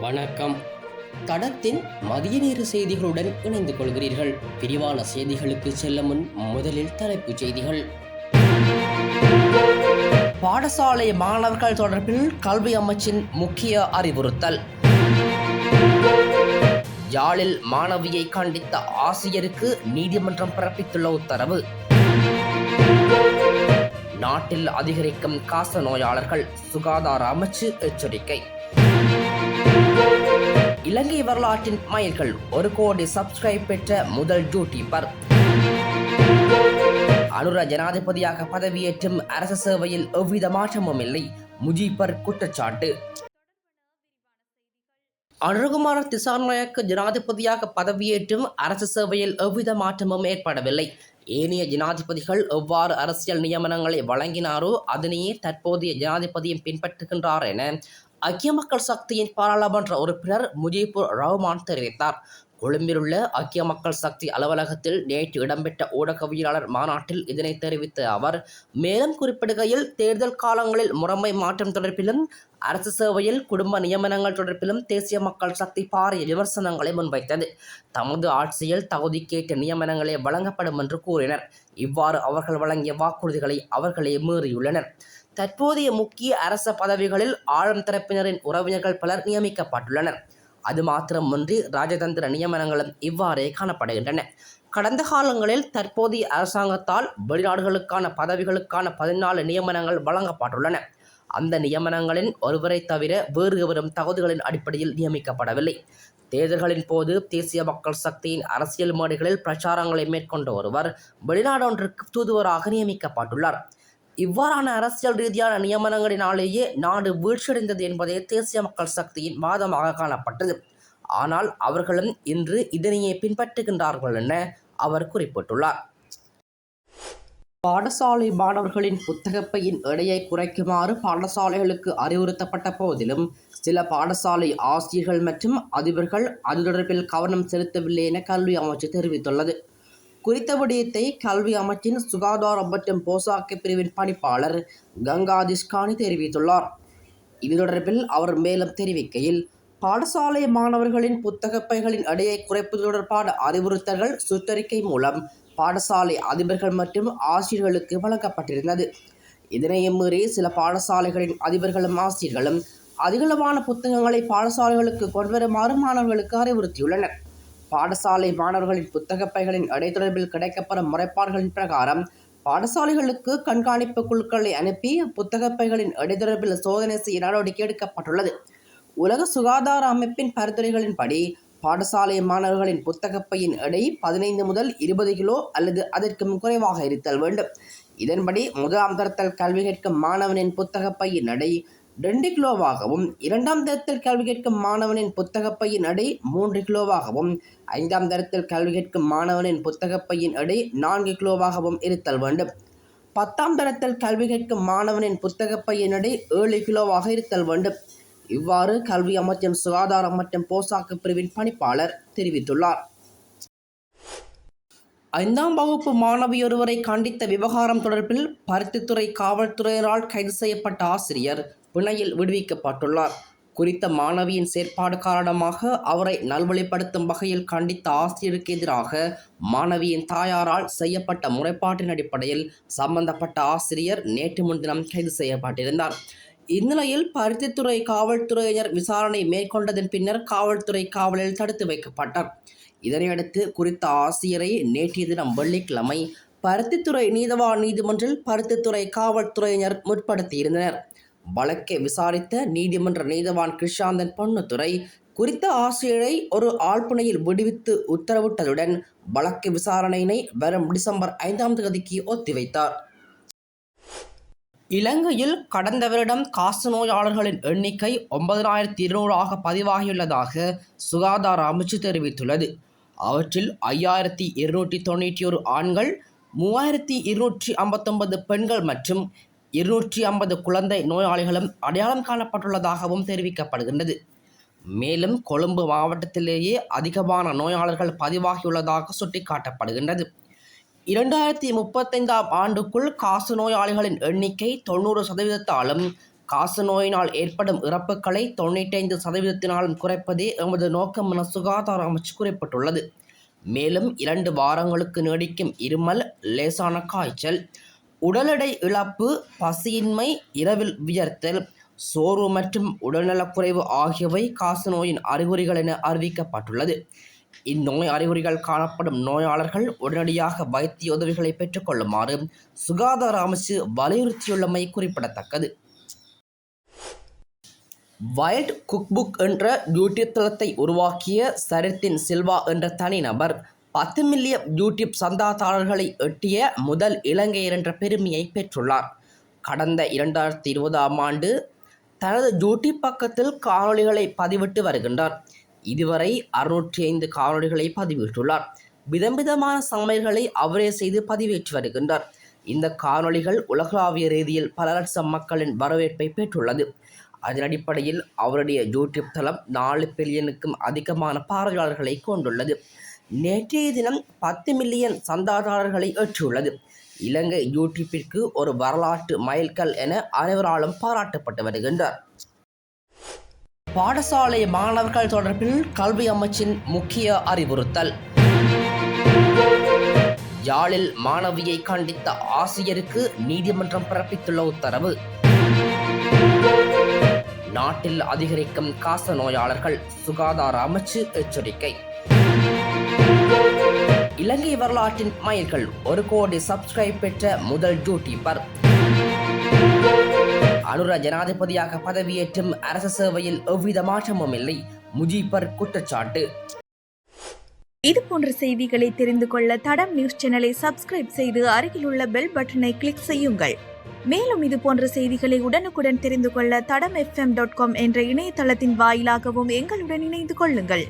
வணக்கம். தடத்தின் மதிய நேர செய்திகளுடன் இணைந்து கொள்கிறீர்கள். விரிவான செய்திகளுக்கு செல்ல முன் முதலில் தலைப்புச் செய்திகள். பாடசாலை மாணவர்கள் தொடர்பில் கல்வி அமைச்சின் முக்கிய அறிவுறுத்தல். யாழில் மாணவியை கண்டித்த ஆசிரியருக்கு நீதிமன்றம் பிறப்பித்துள்ள உத்தரவு. நாட்டில் அதிகரிக்கும் காச நோயாளர்கள், சுகாதார அமைச்சு எச்சரிக்கை. இலங்கை வரலாற்றின் மைல்கள், 1 கோடி சப்ஸ்கிரைப் பெற்ற முதல் யூடியூபர். அனுர ஜனாதிபதியாக பதவியேற்றும் அரசு சேவையில் எவ்வித மாற்றமும் இல்லை, முஜிபர் குற்றச்சாட்டு. அனுரகுமார திசாநாயக்க ஜனாதிபதியாக பதவியேற்றும் அரசு சேவையில் எவ்வித மாற்றமும் ஏற்படவில்லை. ஏனைய ஜனாதிபதிகள் எவ்வாறு அரசியல் நியமனங்களை வழங்கினாரோ அதனையே தற்போதைய ஜனாதிபதியும் பின்பற்றுகின்றார் என ஐக்கிய மக்கள் சக்தியின் பாராளுமன்ற உறுப்பினர் முஜிபுர் ரஹ்மான் தெரிவித்தார். கொழும்பிலுள்ள ஐக்கிய மக்கள் சக்தி அலுவலகத்தில் நேற்று இடம்பெற்ற ஊடகவியலாளர் மாநாட்டில் இதனை தெரிவித்த அவர் மேலும் குறிப்பிடுகையில், தேர்தல் காலங்களில் முறைமை மாற்றம் தொடர்பிலும் அரசு சேவையில் குடும்ப நியமனங்கள் தொடர்பிலும் தேசிய மக்கள் சக்தி பாரிய விமர்சனங்களை முன்வைத்தது. தமது ஆட்சியில் தகுதிக்கேற்ற நியமனங்களே வழங்கப்படும் என்று கூறினர். இவ்வாறு அவர்கள் வழங்கிய வாக்குறுதிகளை அவர்களே மீறியுள்ளனர். தற்போதைய முக்கிய அரச பதவிகளில் ஆளும் தரப்பினரின் உறவினர்கள் பலர் நியமிக்கப்பட்டுள்ளனர். அது மாத்திரமின்றி ராஜதந்திர நியமனங்களும் இவ்வாறே காணப்படுகின்றன. கடந்த காலங்களில் தற்போதைய அரசாங்கத்தால் வெளிநாடுகளுக்கான பதவிகளுக்கான 14 நியமனங்கள் வழங்கப்பட்டுள்ளன. அந்த நியமனங்களின் ஒருவரை தவிர வேறு எவரும் தகுதிகளின் அடிப்படையில் நியமிக்கப்படவில்லை. தேர்தல்களின் போது தேசிய மக்கள் சக்தியின் அரசியல் மேடைகளில் பிரச்சாரங்களை மேற்கொண்ட ஒருவர் வெளிநாடொன்றுக்கு தூதுவராக நியமிக்கப்பட்டுள்ளார். இவ்வாறான அரசியல் ரீதியான நியமனங்களினாலேயே நாடு வீழ்ச்சியடைந்தது என்பதே தேசிய மக்கள் சக்தியின் வாதமாக காணப்பட்டது. ஆனால் அவர்களும் இன்று இதனையே பின்பற்றுகின்றார்கள் என அவர் குறிப்பிட்டுள்ளார். பாடசாலை மாணவர்களின் புத்தகப்பையின் எடையை குறைக்குமாறு பாடசாலைகளுக்கு அறிவுறுத்தப்பட்ட போதிலும் சில பாடசாலை ஆசிரியர்கள் மற்றும் அதிபர்கள் அது தொடர்பில் கவனம் செலுத்தவில்லை என கல்வி அமைச்சு தெரிவித்துள்ளது. குறித்த விடயத்தை கல்வி அமைச்சின் சுகாதாரம் மற்றும் போசாக்கு பிரிவின் பணிப்பாளர் கங்கா திஸ்கானி தெரிவித்துள்ளார். இது தொடர்பில் அவர் மேலும் தெரிவிக்கையில், பாடசாலை மாணவர்களின் புத்தகப்பைகளின் எடையை குறைப்பது தொடர்பான அறிவுறுத்தல்கள் சுற்றறிக்கை மூலம் பாடசாலை அதிபர்கள் மற்றும் ஆசிரியர்களுக்கு வழங்கப்பட்டிருந்தது. இதனையும் மீறி சில பாடசாலைகளின் அதிபர்களும் ஆசிரியர்களும் அதிகளவான புத்தகங்களை பாடசாலைகளுக்கு கொண்டுவருமாறு மாணவர்களுக்கு அறிவுறுத்தியுள்ளனர். பாடசாலை மாணவர்களின் புத்தகப்பைகளின் எடை தொடர்பில் கிடைக்கப்பெறும் முறைப்பாடுகளின் பிரகாரம் பாடசாலைகளுக்கு கண்காணிப்பு குழுக்களை அனுப்பி புத்தகப்பைகளின் எடை தொடர்பில் சோதனை செய்ய நடவடிக்கை எடுக்கப்பட்டுள்ளது. உலக சுகாதார அமைப்பின் பரிந்துரைகளின்படி பாடசாலை மாணவர்களின் புத்தகப்பையின் எடை 15 முதல் 20 கிலோ அல்லது அதற்கும் குறைவாக இருத்தல் வேண்டும். இதன்படி முதலாம் தரத்தில் கல்வி கேட்கும் மாணவனின் புத்தகப்பையின் எடை 2 கிலோவாகவும், 2ஆம் தரத்தில் கல்வி கேட்கும் மாணவனின் புத்தகப்பையின் எடை 3 கிலோவாகவும், 5ஆம் தரத்தில் கல்வி கேட்கும் மாணவனின் புத்தகப்பையின் எடை 4 கிலோவாகவும் இருத்தல் வேண்டும். 10ஆம் தரத்தில் கல்வி கேட்கும் மாணவனின் புத்தகப்பையின் எடை 7 கிலோவாக இருத்தல் வேண்டும். இவ்வாறு கல்வி அமைச்சின் சுகாதாரம் மற்றும் போசாக்கு பிரிவின் பணிப்பாளர் தெரிவித்துள்ளார். 5ஆம் வகுப்பு மாணவியொருவரை கண்டித்த விவகாரம் தொடர்பில் பருத்தித்துறை காவல்துறையினரால் கைது செய்யப்பட்ட ஆசிரியர் பிணையில் விடுவிக்கப்பட்டுள்ளார். குறித்த மாணவியின் செயற்பாடு காரணமாக அவரை நல்வழிப்படுத்தும் வகையில் கண்டித்த ஆசிரியருக்கு எதிராக மாணவியின் தாயாரால் செய்யப்பட்ட முறைப்பாட்டின் அடிப்படையில் சம்பந்தப்பட்ட ஆசிரியர் நேற்று முன்தினம் கைது செய்யப்பட்டிருந்தார். இந்நிலையில் பருத்தித்துறை காவல்துறையினர் விசாரணை மேற்கொண்டதன் பின்னர் காவல்துறை காவலில் தடுத்து வைக்கப்பட்டார். இதனையடுத்து குறித்த ஆசிரியரை நேற்றைய தினம் வெள்ளிக்கிழமை பருத்தித்துறை நீதவான் நீதிமன்றில் பருத்தித்துறை காவல்துறையினர் முற்படுத்தியிருந்தனர். வழக்கை விசாரித்த நீதிமன்ற நீதவான் கிருஷாந்தன் பொன்னுத்துரை குறித்த ஆசிரியரை ஒரு ஆழ்புணையில் விடுவித்து உத்தரவிட்டதுடன் வழக்கு விசாரணையினை வரும் டிசம்பர் 5ஆம் தேதிக்கு ஒத்திவைத்தார். இலங்கையில் கடந்த வருடம் காச நோயாளர்களின் எண்ணிக்கை 9200 பதிவாகியுள்ளதாக சுகாதார அமைச்சு தெரிவித்துள்ளது. அவற்றில் 5291 ஆண்கள், 3259 பெண்கள் மற்றும் 250 குழந்தை நோயாளிகளும் அடையாளம் காணப்பட்டுள்ளதாகவும் தெரிவிக்கப்படுகின்றது. மேலும் கொழும்பு மாவட்டத்திலேயே அதிகமான நோயாளர்கள் பதிவாகியுள்ளதாக சுட்டிக்காட்டப்படுகின்றது. 2035ஆம் ஆண்டுக்குள் காச நோயாளிகளின் எண்ணிக்கை 90% காசநோயினால் ஏற்படும் இறப்புகளை 95% குறைப்பதே எமது நோக்கம் என சுகாதார அமைச்சு குறிப்பிட்டுள்ளது. மேலும் 2 வாரங்களுக்கு நீடிக்கும் இருமல், லேசான காய்ச்சல், உடல் எடை இழப்பு, பசியின்மை, இரவில் வியர்த்தல், சோர்வு மற்றும் உடல்நலக்குறைவு ஆகியவை காசநோயின் அறிகுறிகள் என அறிவிக்கப்பட்டுள்ளது. இந்நோய் அறிகுறிகள் காணப்படும் நோயாளர்கள் உடனடியாக வைத்திய உதவிகளை பெற்றுக் கொள்ளுமாறு சுகாதார அமைச்சு வலியுறுத்தியுள்ளமை குறிப்பிடத்தக்கது. வைல்ட் குக்புக் என்ற யூடியூப் தளத்தை உருவாக்கிய சரித்தின் சில்வா என்ற தனிநபர் 10 மில்லியன் யூடியூப் சந்தாதாரர்களை எட்டிய முதல் இலங்கையர் என்ற பெருமையை பெற்றுள்ளார். கடந்த 2020ஆம் ஆண்டு தனது யூடியூப் பக்கத்தில் காணொளிகளை பதிவிட்டு வருகின்றார். இதுவரை 605 காணொளிகளை பதிவிட்டுள்ளார். விதவிதமான சமையல்களை அவரே செய்து பதிவேற்றி வருகின்றார். இந்த காணொளிகள் உலகளாவிய ரீதியில் பல லட்சம் மக்களின் வரவேற்பை பெற்றுள்ளது. அதன் அடிப்படையில் அவருடைய யூடியூப் தளம் 4 பில்லியனுக்கும் அதிகமான பார்வையாளர்களை கொண்டுள்ளது. நேற்றைய தினம் 10 மில்லியன் சந்தாதாரர்களை எட்டியுள்ளது. இலங்கை யூடியூப்பிற்கு ஒரு வரலாற்று மைல்கல் என அனைவராலும் பாராட்டப்பட்டு வருகின்றார். பாடசாலை மாணவர்கள் தொடர்பில் கல்வி அமைச்சின் முக்கிய அறிவுறுத்தல். யாழில் மாணவியை கண்டித்த ஆசிரியருக்கு நீதிமன்றம் பிறப்பித்துள்ள உத்தரவு. நாட்டில் அதிகரிக்கும் காச நோயாளர்கள், சுகாதார அமைச்சு எச்சரிக்கை. இலங்கை வரலாற்றின் மைல்கல், 1 கோடி சப்ஸ்கிரைப் பெற்ற முதல் யூடியூபர். அனுர ஜனாதிபதியாக பதவியேற்றும் அரசு சேவையில் எவ்வித மாற்றமும் இல்லை, முஜீபர் குற்றச்சாட்டு. இது போன்ற செய்திகளை தெரிந்து கொள்ள தடம் நியூஸ் சேனலை சப்ஸ்கிரைப் செய்து அருகில் உள்ள பெல் பட்டனை கிளிக் செய்யுங்கள். மேலும் இது போன்ற செய்திகளை உடனுக்குடன் தெரிந்து கொள்ள தடம் fm.com என்ற இணையதளத்தின் வாயிலாகவும் எங்களுடன் இணைந்து கொள்ளுங்கள்.